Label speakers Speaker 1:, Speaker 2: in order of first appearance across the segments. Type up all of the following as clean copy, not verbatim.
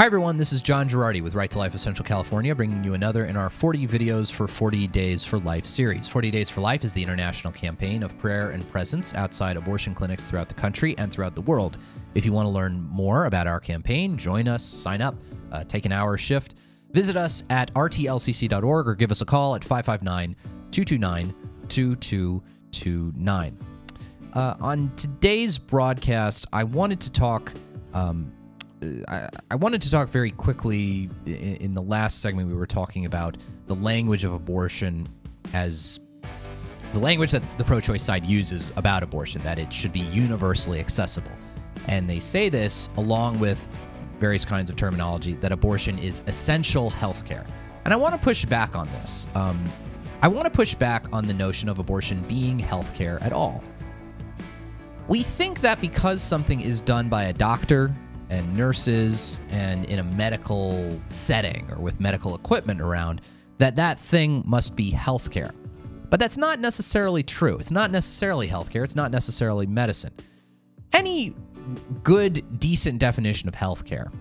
Speaker 1: Hi everyone, this is John Girardi with Right to Life of Central California, bringing you another in our 40 videos for 40 Days for Life series. 40 Days for Life is the international campaign of prayer and presence outside abortion clinics throughout the country and throughout the world. If you want to learn more about our campaign, join us, sign up, take an hour shift, visit us at rtlcc.org or give us a call at 559-229-2229. On today's broadcast, I wanted to talk very quickly. In the last segment, we were talking about the language of abortion as the language that the pro-choice side uses about abortion, that it should be universally accessible. And they say this along with various kinds of terminology, that abortion is essential health care. And I want to push back on this. I want to push back on the notion of abortion being health care at all. We think that because something is done by a doctor and nurses and in a medical setting or with medical equipment around, that thing must be healthcare. But that's not necessarily true. It's not necessarily healthcare. It's not necessarily medicine. Any good, decent definition of healthcare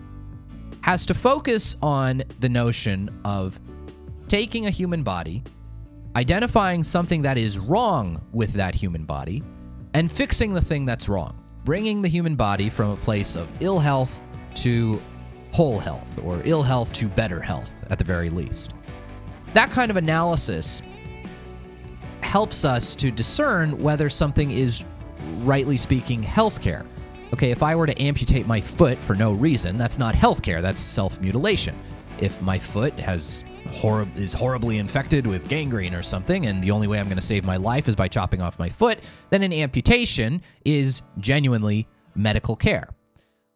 Speaker 1: has to focus on the notion of taking a human body, identifying something that is wrong with that human body, and fixing the thing that's wrong. Bringing the human body from a place of ill health to whole health, or ill health to better health, at the very least. That kind of analysis helps us to discern whether something is, rightly speaking, healthcare. Okay, if I were to amputate my foot for no reason, that's not healthcare, that's self-mutilation. If my foot is horribly infected with gangrene or something, and the only way I'm going to save my life is by chopping off my foot, then an amputation is genuinely medical care.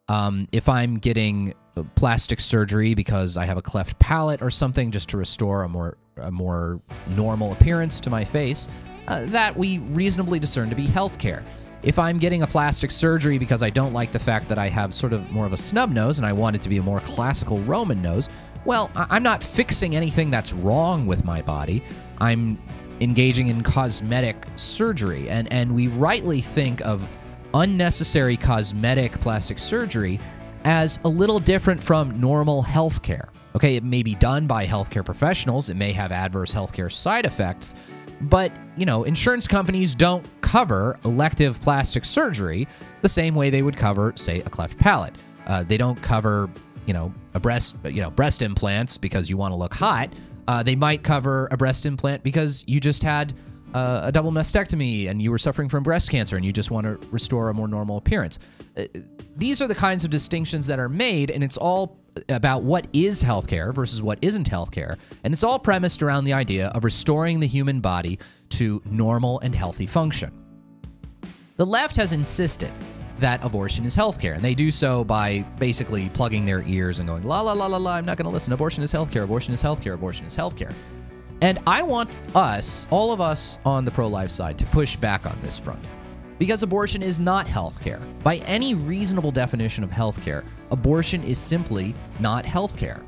Speaker 1: If I'm getting plastic surgery because I have a cleft palate or something, just to restore a more normal appearance to my face, that we reasonably discern to be healthcare. If I'm getting a plastic surgery because I don't like the fact that I have sort of more of a snub nose and I want it to be a more classical Roman nose, well, I'm not fixing anything that's wrong with my body. I'm engaging in cosmetic surgery. And we rightly think of unnecessary cosmetic plastic surgery as a little different from normal healthcare. Okay, it may be done by healthcare professionals. It may have adverse healthcare side effects. But, insurance companies don't cover elective plastic surgery the same way they would cover, say, a cleft palate. They don't cover, breast implants because you want to look hot. They might cover a breast implant because you just had a double mastectomy and you were suffering from breast cancer and you just want to restore a more normal appearance. These are the kinds of distinctions that are made, and it's all about what is healthcare versus what isn't healthcare, and it's all premised around the idea of restoring the human body to normal and healthy function. The left has insisted that abortion is healthcare, and they do so by basically plugging their ears and going, la, la, la, la, la, I'm not going to listen. Abortion is healthcare, abortion is healthcare, abortion is healthcare. And I want us, all of us on the pro-life side, to push back on this front. Because abortion is not healthcare. By any reasonable definition of healthcare, abortion is simply not healthcare.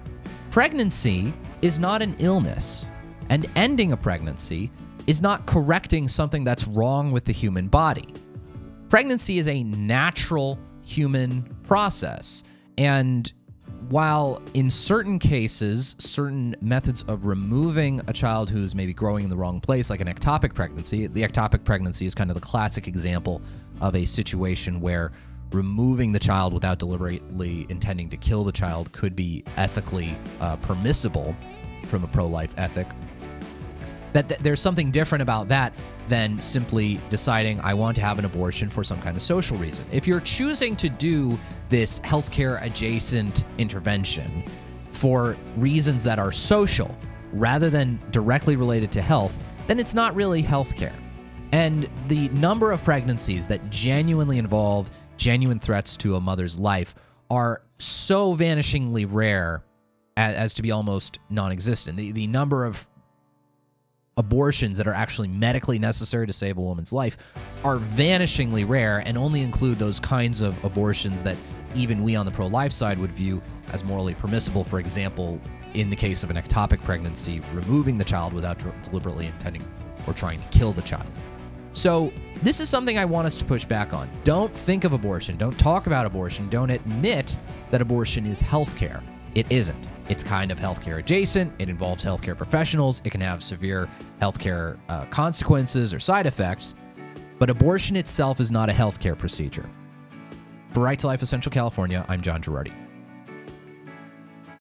Speaker 1: Pregnancy is not an illness, and ending a pregnancy is not correcting something that's wrong with the human body. Pregnancy is a natural human process, and while in certain cases, certain methods of removing a child who's maybe growing in the wrong place, like an ectopic pregnancy, the ectopic pregnancy is kind of the classic example of a situation where removing the child without deliberately intending to kill the child could be ethically permissible from a pro-life ethic. That there's something different about that than simply deciding I want to have an abortion for some kind of social reason. If you're choosing to do this healthcare adjacent intervention for reasons that are social rather than directly related to health, then it's not really healthcare. And the number of pregnancies that genuinely involve genuine threats to a mother's life are so vanishingly rare as to be almost non-existent. The number of abortions that are actually medically necessary to save a woman's life are vanishingly rare and only include those kinds of abortions that even we on the pro-life side would view as morally permissible. For example, in the case of an ectopic pregnancy, removing the child without deliberately intending or trying to kill the child. So this is something I want us to push back on. Don't think of abortion. Don't talk about abortion. Don't admit that abortion is healthcare. It isn't. It's kind of healthcare adjacent. It involves healthcare professionals. It can have severe healthcare consequences or side effects. But abortion itself is not a healthcare procedure. For Right to Life Essential California, I'm John Girardi.